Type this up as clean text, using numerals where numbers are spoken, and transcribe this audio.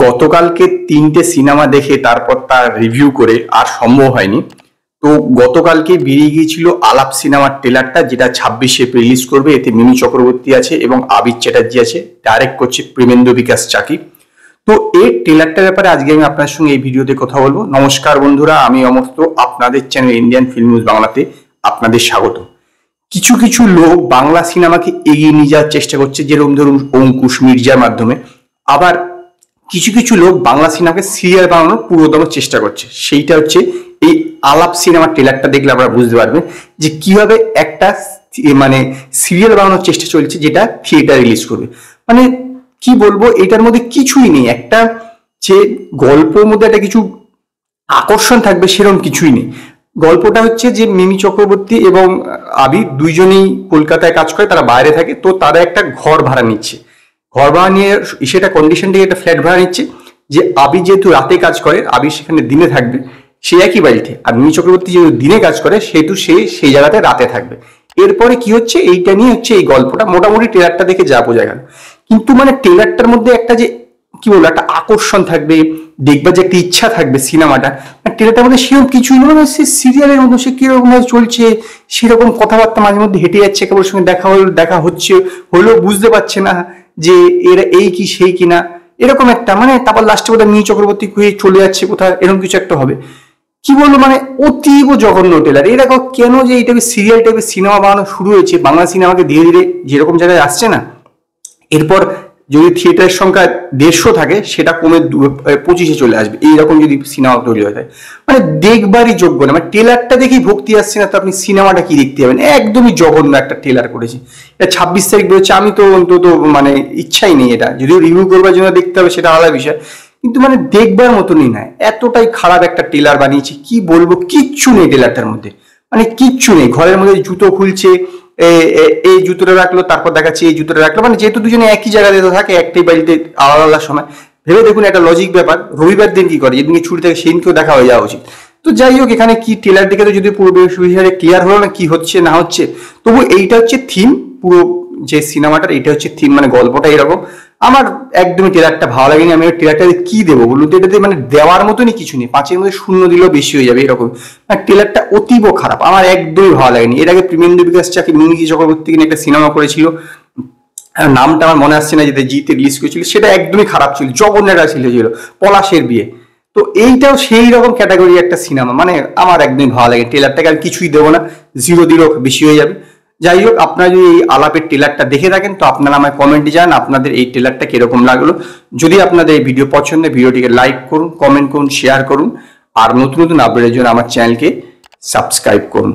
গতকালকে 3টে সিনেমা দেখে তারপর তার রিভিউ করে আর সম্ভব হয়নি। তো গতকালকে বেরিয়ে গিয়েছিল আলাপ সিনেমার ট্রেলারটা, যেটা 26 এপ্রিল রিলিজ করবে। এতে মিমি চক্রবর্তী আছে এবং আবির চ্যাটার্জি আছে, ডাইরেক্ট করছে প্রেমেন্দ্র বিকাশ চাকি। তো এই ট্রেলারটার ব্যাপারে আজকে আমি আপনার সঙ্গে এই ভিডিওতে কথা বলবো। নমস্কার বন্ধুরা, আমি অমস্ত, আপনাদের চ্যানেল ইন্ডিয়ান ফিল্ম নিউজ বাংলাতে আপনাদের স্বাগত। কিছু কিছু লোক বাংলা সিনেমাকে এগিয়ে নিয়ে যাওয়ার চেষ্টা করছে, যেরকম ধরুন অঙ্কুশ মির্জার মাধ্যমে। আবার কিছু কিছু লোক বাংলা সিনেমাকে সিরিয়াল বানানোর পুরোদম চেষ্টা করছে। সেইটা হচ্ছে এই আলাপ সিনেমার ট্রেলারটা দেখলে আপনারা বুঝতে পারবেন যে কিভাবে একটা মানে সিরিয়াল বানানোর চেষ্টা চলছে, যেটা থিয়েটার রিলিজ করবে। মানে কি বলবো, এটার মধ্যে কিছুই নেই। একটা যে গল্পের মধ্যে একটা কিছু আকর্ষণ থাকবে সেরকম কিছুই নেই। গল্পটা হচ্ছে যে মিমি চক্রবর্তী এবং আবির দুইজনেই কলকাতায় কাজ করে, তারা বাইরে থাকে। তো তারা একটা ঘর ভাড়া নিচ্ছে, ঘর ভাড়া নিয়ে সেটা কন্ডিশন থেকে একটা ফ্ল্যাট ভাড়া নিচ্ছে। যে আবির যেহেতু রাতে কাজ করে, আবির সেখানে দিনে থাকবে, সে একই বাড়িতে। আর মিমি চক্রবর্তী যেহেতু দিনে কাজ করে, সেহেতু সে সেই জায়গাতে রাতে থাকবে। এরপরে কি হচ্ছে, এইটা নিয়ে হচ্ছে এই গল্পটা। মোটামুটি ট্রেলারটা দেখে যা বোঝা গেল। কিন্তু মানে ট্রেলারটার মধ্যে একটা যে কি বলবো, একটা আকর্ষণ থাকবে, দেখবার যে একটা ইচ্ছা থাকবে সিনেমাটা, ট্রেলারটার মধ্যে সেরকম কিছুই না। মানে সে সিরিয়ালের মধ্যে সে কিরকম ভাবে চলছে, সেরকম কথাবার্তা মাঝে মধ্যে হেঁটে যাচ্ছে, কেবল সঙ্গে দেখা হচ্ছে, হলেও বুঝতে পারছে না যে এরা এই কি সেই কিনা, এরকম একটা। মানে তারপর লাস্টে বোধহয় মিমি চক্রবর্তী হয়ে চলে যাচ্ছে কোথায়, এরকম কিছু একটা হবে। কি বলবো, মানে অতীব জঘন্য ট্রেলার। এরকম কেন যে এই টাইপের সিরিয়াল টাইপের সিনেমা বানানো শুরু হয়েছে, বাংলা সিনেমাকে ধীরে ধীরে যেরকম জায়গায় আসছে না, এরপর যদি থিয়েটারের সংখ্যা 150 থাকে, সেটা কমে 25-এ চলে আসবে। এইরকম যদি সিনেমা তৈরি হয়ে যায়, মানে দেখবারই যোগ্য না। মানে ট্রেলারটা দেখেই ভক্তি আসছে না, তো আপনি সিনেমাটা কি দেখতে যাবেন? একদমই জঘন্য একটা ট্রেলার করেছে। এটা 26 তারিখ বেরোচ্ছে, আমি তো অন্তত মানে ইচ্ছাই নেই এটা, যদিও রিভিউ করবার জন্য দেখতে হবে সেটা আলাদা বিষয়, কিন্তু মানে দেখবার মতনই নয়। এতটাই খারাপ একটা ট্রেলার বানিয়েছে, কি বলবো, কিচ্ছু নেই ট্রেলারটার মধ্যে, মানে কিচ্ছু নেই। ঘরের মধ্যে জুতো খুলছে, এই জুতোটা রাখলো, তারপর দেখাচ্ছে এই জুতোটা রাখলো। মানে যেহেতু দুজনে একই জায়গাতে থাকে, একটাই বাড়িতে আলাদা আলাদা সময়, ভেবে দেখুন একটা লজিক ব্যাপার। রবিবার দিন কি করে, যেদিনকে ছুটি থাকে সেদিনকেও দেখা হয়ে যাওয়া উচিত। তো যাই হোক, এখানে কি ট্রেলার দেখে তো যদি পুরো বিষয়ে ক্লিয়ার হলো না কি হচ্ছে না হচ্ছে, তবু এইটা হচ্ছে থিম পুরো যে সিনেমাটার, এটা হচ্ছে থিম, মানে গল্পটা এরকম। আমার একদমই ট্রেলারটা ভালো লাগেনি। আমি ট্রেলারটা কি দেবো বলুন তো? এটাতে মানে দেওয়ার মতনই কিছু নেই, 5-এর মধ্যে 0 দিলেও বেশি হয়ে যাবে এরকম। ট্রেলারটা অতীব খারাপ, আমার একদমই ভালো লাগেনি। এর আগে প্রেমেন্দ্র বিকাশ চাকি মিমি চক্রবর্তী নিয়ে একটা সিনেমা করেছিল, নামটা আমার মনে আসছে না, যেটা জিতে রিলিজ করেছিল, সেটা একদমই খারাপ ছিল, জঘন্য একটা ছিল, পলাশের বিয়ে। তো এইটাও সেই রকম ক্যাটাগরি একটা সিনেমা, মানে আমার একদমই ভালো লাগে। ট্রেলারটাকে আমি কিছুই দেবো না, 0 দিলেও বেশি হয়ে যাবে। যাই হোক, আপনারা যদি এই আলাপের ট্রেলারটা দেখে থাকেন, তো আপনারা আমায় কমেন্টে জানান আপনাদের এই ট্রেলারটা কিরকম লাগলো। যদি আপনাদের এই ভিডিও পছন্দ, ভিডিওটিকে লাইক করুন, কমেন্ট করুন, শেয়ার করুন, আর নতুন নতুন আপডেটের জন্য আমার চ্যানেলকে সাবস্ক্রাইব করুন।